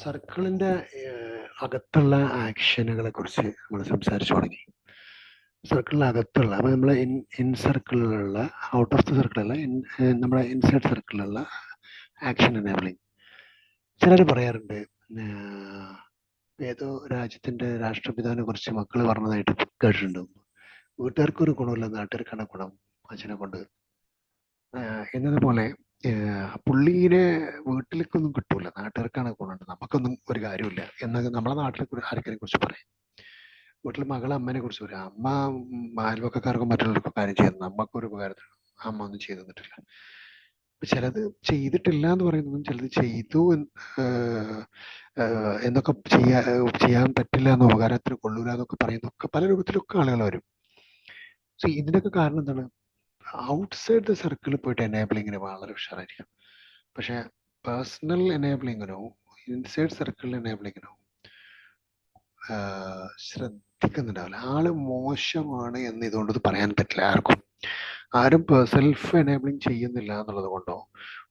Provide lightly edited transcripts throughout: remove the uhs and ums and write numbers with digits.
സർക്കിളിന്റെ അകത്തുള്ള ആക്ഷനുകളെ കുറിച്ച് നമ്മൾ സംസാരിച്ചു തുടങ്ങി. സർക്കിളിനകത്തുള്ള അപ്പൊ നമ്മളെ ഇൻ സർക്കിളിലുള്ള ഔട്ട് ഓഫ് ദ സർക്കിളുള്ള നമ്മുടെ ഇൻസൈഡ് സർക്കിളിലുള്ള ആക്ഷൻ എനേബിളിങ്. ചിലർ പറയാറുണ്ട് ഏതോ രാജ്യത്തിന്റെ രാഷ്ട്രപിതാവിനെ കുറിച്ച് മക്കൾ പറഞ്ഞതായിട്ട് കേട്ടിട്ടുണ്ട്. വീട്ടുകാർക്കൊരു ഗുണമില്ല, നാട്ടുകാർക്കാണ് ഗുണം അച്ഛനെ കൊണ്ട് എന്നതുപോലെ പുള്ളീനെ വീട്ടിലേക്കൊന്നും കിട്ടൂല, നാട്ടുകാർക്കാണ് ഗുണമുണ്ട്, നമുക്കൊന്നും ഒരു കാര്യമില്ല എന്നൊക്കെ നമ്മളെ നാട്ടിലെ ആർക്കാരെ കുറിച്ച് പറയും. വീട്ടിൽ മകളെ അമ്മനെ കുറിച്ച് പറയും, അമ്മ അയൽവക്കക്കാർക്കും മറ്റുള്ളവർക്കും കാര്യം ചെയ്യുന്നത്, നമുക്കൊരു ഉപകാരത്തിനും അമ്മ ഒന്നും ചെയ്തു തന്നിട്ടില്ല. ചിലത് ചെയ്തിട്ടില്ല എന്ന് പറയുന്നതും ചിലത് ചെയ്തു എന്നൊക്കെ ചെയ്യാൻ പറ്റില്ല എന്ന ഉപകാരത്തിന് കൊള്ളൂല എന്നൊക്കെ പറയുന്നതൊക്കെ പല രൂപത്തിലൊക്കെ ആളുകൾ വരും. സോ ഇതിനൊക്കെ കാരണം എന്താണ്? ഔട്ട്സൈഡ് ദ സർക്കിൾ പോയിട്ട് എനേബിളിങ്ങിന് വളരെ ഉഷാറായിരിക്കും. പക്ഷെ പേഴ്സണൽ എനേബിളിങ്ങിനോ ഇൻസൈഡ് സർക്കിൾ എനേബിളിങ്ങിനോ ശ്രദ്ധിക്കുന്നുണ്ടാവില്ല. ആള് മോശമാണ് എന്ന് ഇതുകൊണ്ട് പറയാൻ പറ്റില്ല ആർക്കും. ആരും സെൽഫ് എനേബിളിങ് ചെയ്യുന്നില്ല എന്നുള്ളത് കൊണ്ടോ,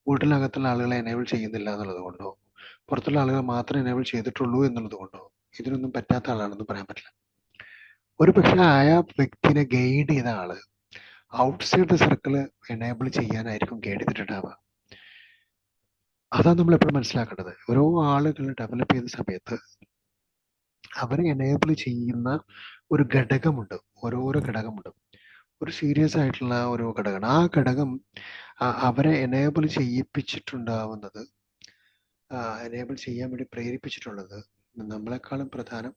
വീട്ടിനകത്തുള്ള ആളുകളെ എനേബിൾ ചെയ്യുന്നില്ല എന്നുള്ളത് കൊണ്ടോ, പുറത്തുള്ള ആളുകൾ മാത്രമേ എനേബിൾ ചെയ്തിട്ടുള്ളൂ എന്നുള്ളത് കൊണ്ടോ ഇതിനൊന്നും പറ്റാത്ത ആളാണെന്ന് പറയാൻ പറ്റില്ല. ഒരു പക്ഷെ ആയ വ്യക്തിനെ ഗൈഡ് ചെയ്ത ആള് ഔട്ട്സൈഡ് ദ സർക്കിള് എനേബിൾ ചെയ്യാനായിരിക്കും ഗൈഡ് ചെയ്തിട്ടുണ്ടാവുക. അതാണ് നമ്മൾ എപ്പോഴും മനസ്സിലാക്കേണ്ടത്. ഓരോ ആളുകൾ ഡെവലപ്പ് ചെയ്യുന്ന സമയത്ത് അവരെ എനേബിൾ ചെയ്യുന്ന ഒരു ഘടകമുണ്ട്, ഓരോരോ ഘടകമുണ്ട്. ഒരു സീരിയസ് ആയിട്ടുള്ള ഒരു ഘടകമാണ്. ആ ഘടകം അവരെ എനേബിൾ ചെയ്യിപ്പിച്ചിട്ടുണ്ടാവുന്നത്, എനേബിൾ ചെയ്യാൻ വേണ്ടി പ്രേരിപ്പിച്ചിട്ടുള്ളത് നമ്മളെക്കാളും പ്രധാനം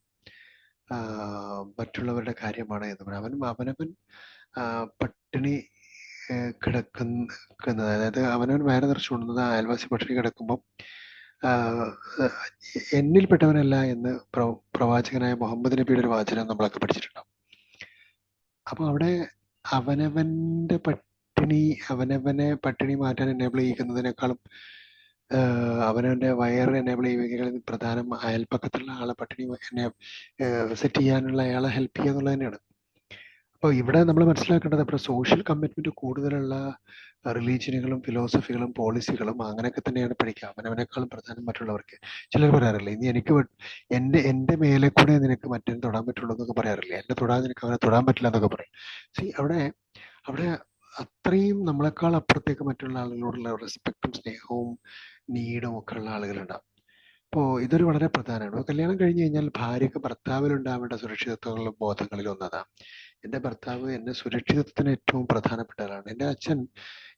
മറ്റുള്ളവരുടെ കാര്യമാണ് എന്ന് പറയാം. അവനവൻ പട്ടിണി കിടക്കുന്നത്, അതായത് അവനവൻ വയറ് നിറച്ചു കൊണ്ടുന്നത് അയൽവാസി പട്ടിണി കിടക്കുമ്പം എന്നിൽപ്പെട്ടവനല്ല എന്ന് പ്രവാചകനായ മുഹമ്മദ് നബിയുടെ ഒരു വാചനം നമ്മളൊക്കെ പഠിച്ചിട്ടുണ്ടാവും. അപ്പൊ അവിടെ അവനവന്റെ അവനവനെ പട്ടിണി മാറ്റാൻ എനേബിൾ ചെയ്യിക്കുന്നതിനേക്കാളും അവനവന്റെ വയറ് എനേബിൾ ചെയ്യുന്നതിനേക്കാളും പ്രധാനം അയൽപ്പക്കത്തുള്ള ആളെ പട്ടിണി സെറ്റ് ചെയ്യാനുള്ള അയാളെ ഹെൽപ്പ് ചെയ്യുക എന്നുള്ളത് തന്നെയാണ്. അപ്പോൾ ഇവിടെ നമ്മൾ മനസ്സിലാക്കേണ്ടത് ഇപ്പോൾ സോഷ്യൽ കമ്മിറ്റ്മെന്റ് കൂടുതലുള്ള റിലീജിയനുകളും ഫിലോസഫികളും പോളിസികളും അങ്ങനെയൊക്കെ തന്നെയാണ് പഠിക്കുക. അവനവനേക്കാളും പ്രധാനം മറ്റുള്ളവർക്ക്. ചിലർ പറയാറില്ലേ, ഇനി എനിക്ക് എന്റെ മേലെ കൂടെ നിനക്ക് മറ്റൊരു തൊടാൻ പറ്റുള്ളൂ എന്നൊക്കെ പറയാറില്ലേ, എന്നെ തൊടാൻ നിനക്ക് അവനെ തൊടാൻ പറ്റില്ല എന്നൊക്കെ പറയും. അവിടെ അത്രയും നമ്മളെക്കാൾ അപ്പുറത്തേക്ക് മറ്റുള്ള ആളുകളോടുള്ള റെസ്പെക്റ്റും സ്നേഹവും നീഡും ഒക്കെ ഉള്ള ആളുകളുണ്ടാവും. അപ്പോൾ ഇതൊരു വളരെ പ്രധാനമാണ്. കല്യാണം കഴിഞ്ഞു കഴിഞ്ഞാൽ ഭാര്യക്ക് ഭർത്താവിലുണ്ടാവേണ്ട സുരക്ഷിതത്വങ്ങളും ബോധങ്ങളിലും ഒന്നതാണ്. എൻ്റെ ഭർത്താവ് എന്നെ സുരക്ഷിതത്വത്തിന് ഏറ്റവും പ്രധാനപ്പെട്ട ആളാണ്. എൻ്റെ അച്ഛൻ,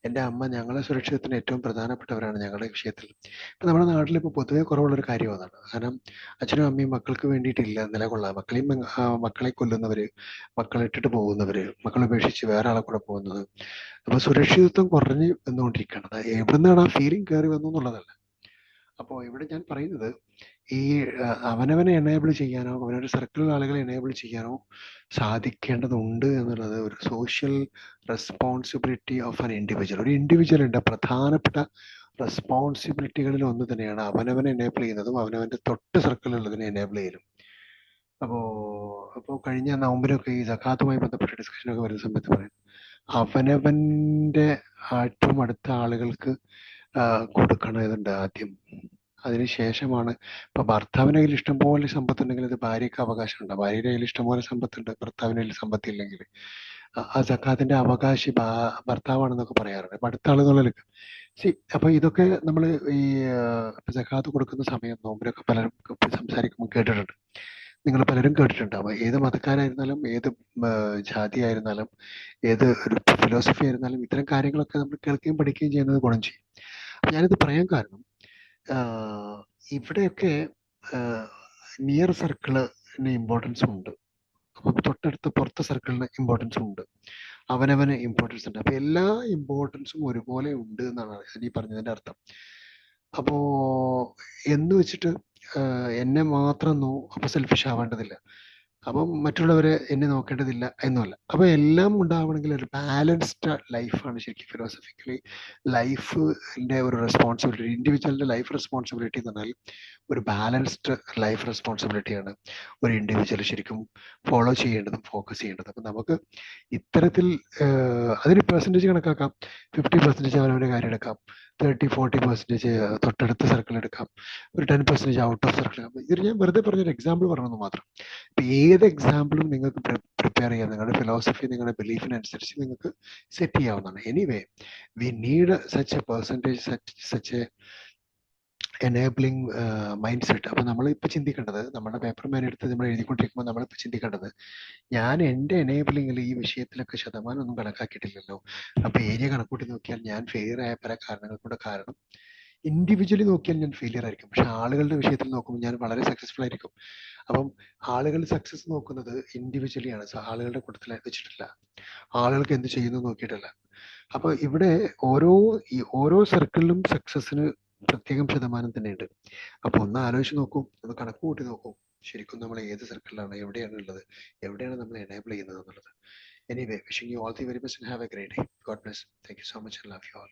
എൻ്റെ അമ്മ ഞങ്ങളെ സുരക്ഷിതത്തിന് ഏറ്റവും പ്രധാനപ്പെട്ടവരാണ് ഞങ്ങളുടെ വിഷയത്തിൽ. ഇപ്പം നമ്മുടെ നാട്ടിൽ ഇപ്പോൾ പൊതുവെ കുറവുള്ളൊരു കാര്യം അതാണ്. കാരണം അച്ഛനും അമ്മയും മക്കൾക്ക് വേണ്ടിയിട്ടില്ല നിലകൊള്ളാം. മക്കളെ കൊല്ലുന്നവര്, മക്കളെ ഇട്ടിട്ട് പോകുന്നവര്, മക്കളെ ഉപേക്ഷിച്ച് വേറെ ആളെ കൂടെ പോകുന്നത്. അപ്പൊ സുരക്ഷിതത്വം കുറഞ്ഞു വന്നുകൊണ്ടിരിക്കുകയാണ്. അത് എവിടുന്നാണ് ആ ഫീലിംഗ് കയറി വന്നു എന്നുള്ളതല്ല. അപ്പോൾ ഇവിടെ ഞാൻ പറയുന്നത്, ഈ അവനവനെ എനേബിൾ ചെയ്യാനോ അവനൊരു സർക്കിളിൽ ആളുകളെ എനേബിൾ ചെയ്യാനോ സാധിക്കേണ്ടതുണ്ട് എന്നുള്ളത് ഒരു social responsibility of an individual. ഒരു ഇൻഡിവിജ്വലിന്റെ പ്രധാനപ്പെട്ട റെസ്പോൺസിബിലിറ്റികളിൽ ഒന്ന് തന്നെയാണ് അവനവനെ എനേബിൾ ചെയ്യുന്നതും അവനവന്റെ തൊട്ട് സർക്കിളിലുള്ളതിനെ എനേബിൾ ചെയ്യലും. അപ്പോൾ കഴിഞ്ഞ നവംബരൊക്കെ ഈ സക്കാത്തുമായി ബന്ധപ്പെട്ട ഡിസ്കഷനൊക്കെ വരുന്ന സമയത്ത് പറയും, അവനവന്റെ ഏറ്റവും അടുത്ത ആളുകൾക്ക് കൊടുക്കണതുണ്ട് ആദ്യം, അതിനുശേഷമാണ്. ഇപ്പൊ ഭർത്താവിന്റെ കയ്യിൽ ഇഷ്ടംപോലെ സമ്പത്തുണ്ടെങ്കിൽ അത് ഭാര്യയ്ക്ക് അവകാശമുണ്ട്. ഭാര്യയുടെ കയ്യിൽ ഇഷ്ടംപോലെ സമ്പത്തുണ്ട്, ഭർത്താവിന്റെ കയ്യിൽ സമ്പത്തില്ലെങ്കിൽ ആ സക്കാത്തിന്റെ അവകാശി ഭർത്താവാണെന്നൊക്കെ പറയാറുണ്ട്. അപ്പൊ അടുത്ത ആളുകളിലേക്ക് അപ്പൊ ഇതൊക്കെ നമ്മൾ ഈ സക്കാത്ത് കൊടുക്കുന്ന സമയം നോമ്പിലൊക്കെ പലരും സംസാരിക്കുമ്പോൾ കേട്ടിട്ടുണ്ട്. നിങ്ങൾ പലരും കേട്ടിട്ടുണ്ടാവും. ഏത് മതക്കാരായിരുന്നാലും ഏത് ജാതി ആയിരുന്നാലും ഏത് ഒരു ഫിലോസഫി ആയിരുന്നാലും ഇത്തരം കാര്യങ്ങളൊക്കെ നമ്മൾ കേൾക്കുകയും പഠിക്കുകയും ചെയ്യുന്നത് ഗുണം ചെയ്യും. ഞാനിത് പറയാൻ കാരണം, ഇവിടെയൊക്കെ നിയർ സർക്കിളിന് ഇമ്പോർട്ടൻസ് ഉണ്ട്, അപ്പം തൊട്ടടുത്ത് പുറത്തെ സർക്കിളിന് ഇമ്പോർട്ടൻസ് ഉണ്ട്, അവനവന് ഇമ്പോർട്ടൻസ് ഉണ്ട്. അപ്പൊ എല്ലാ ഇമ്പോർട്ടൻസും ഒരുപോലെ ഉണ്ട് എന്നാണ് ഈ പറഞ്ഞതിന്റെ അർത്ഥം. അപ്പോ എന്ന് വെച്ചിട്ട് എന്നെ മാത്രം അപ്പൊ സെൽഫിഷ് ആവേണ്ടതില്ല, അപ്പം മറ്റുള്ളവരെ എന്നെ നോക്കേണ്ടതില്ല എന്നുമല്ല. അപ്പൊ എല്ലാം ഉണ്ടാവണമെങ്കിൽ ഒരു ബാലൻസ്ഡ് ലൈഫാണ് ശരിക്കും ഫിലോസഫിക്കലി ലൈഫിന്റെ ഒരു റെസ്പോൺസിബിലിറ്റി. ഇൻഡിവിജ്വലിന്റെ ലൈഫ് റെസ്പോൺസിബിലിറ്റി എന്ന് പറഞ്ഞാൽ ഒരു ബാലൻസ്ഡ് ലൈഫ് റെസ്പോൺസിബിലിറ്റിയാണ് ഒരു ഇൻഡിവിജ്വൽ ശരിക്കും ഫോളോ ചെയ്യേണ്ടതും ഫോക്കസ് ചെയ്യേണ്ടതും. അപ്പം നമുക്ക് ഇത്തരത്തിൽ അതിന് പെർസെൻറ്റേജ് കണക്കാക്കാം. 50% അവനവൻ്റെ കാര്യം എടുക്കാം, 30-40% തൊട്ടടുത്ത സർക്കിൾ എടുക്കാം, ഒരു 10% ഔട്ട് ഓഫ് സർക്കിൾ എടുക്കാം. ഇത് ഞാൻ വെറുതെ പറഞ്ഞൊരു എക്സാമ്പിൾ പറഞ്ഞെന്ന് മാത്രം. ഇപ്പൊ ഏത് എക്സാമ്പിളും നിങ്ങൾക്ക് പ്രിപ്പയർ ചെയ്യാം, നിങ്ങളുടെ ഫിലോസഫി നിങ്ങളുടെ ബിലീഫിനനുസരിച്ച് നിങ്ങൾക്ക് സെറ്റ് ചെയ്യാവുന്നതാണ്. Anyway we need such A percentage, such A enabling mind set. അപ്പൊ നമ്മളിപ്പോൾ ചിന്തിക്കേണ്ടത്, നമ്മുടെ പേപ്പർ മാൻ എടുത്ത് നമ്മൾ എഴുതിക്കൊണ്ടിരിക്കുമ്പോൾ നമ്മളിപ്പോൾ ചിന്തിക്കേണ്ടത്, ഞാൻ എൻ്റെ എനേബിളിങ്ങിൽ ഈ വിഷയത്തിലൊക്കെ ശതമാനം ഒന്നും കണക്കാക്കിയിട്ടില്ലല്ലോ. അപ്പൊ ഏരിയ കണക്കൂട്ടി നോക്കിയാൽ ഞാൻ ഫെയിലിയർ ആയ പല കാരണങ്ങൾ കൊണ്ട്, കാരണം ഇൻഡിവിജ്വലി നോക്കിയാൽ ഞാൻ ഫെയിലിയർ ആയിരിക്കും, പക്ഷെ ആളുകളുടെ വിഷയത്തിൽ നോക്കുമ്പോൾ ഞാൻ വളരെ സക്സസ്ഫുൾ ആയിരിക്കും. അപ്പം ആളുകൾ സക്സസ് നോക്കുന്നത് ഇൻഡിവിജ്വലി ആണ്, ആളുകളുടെ കൂട്ടത്തിൽ വെച്ചിട്ടില്ല, ആളുകൾക്ക് എന്ത് ചെയ്യുന്നു നോക്കിയിട്ടല്ല. അപ്പൊ ഇവിടെ ഓരോ സർക്കിളിലും സക്സസിന് പ്രത്യേകം ശതമാനം തന്നെയുണ്ട്. അപ്പൊ ഒന്ന് ആലോചിച്ച് നോക്കൂ, ഒന്ന് കണക്ക് കൂട്ടി നോക്കൂ, ശരിക്കും നമ്മൾ ഏത് സർക്കിളിലാണ്, എവിടെയാണ് ഉള്ളത്, എവിടെയാണ് നമ്മൾ എനേബിൾ ചെയ്യുന്നത് എന്നുള്ളത്. Anyway, wishing you all the very best and have A great day. God bless. Thank you so much and love you all.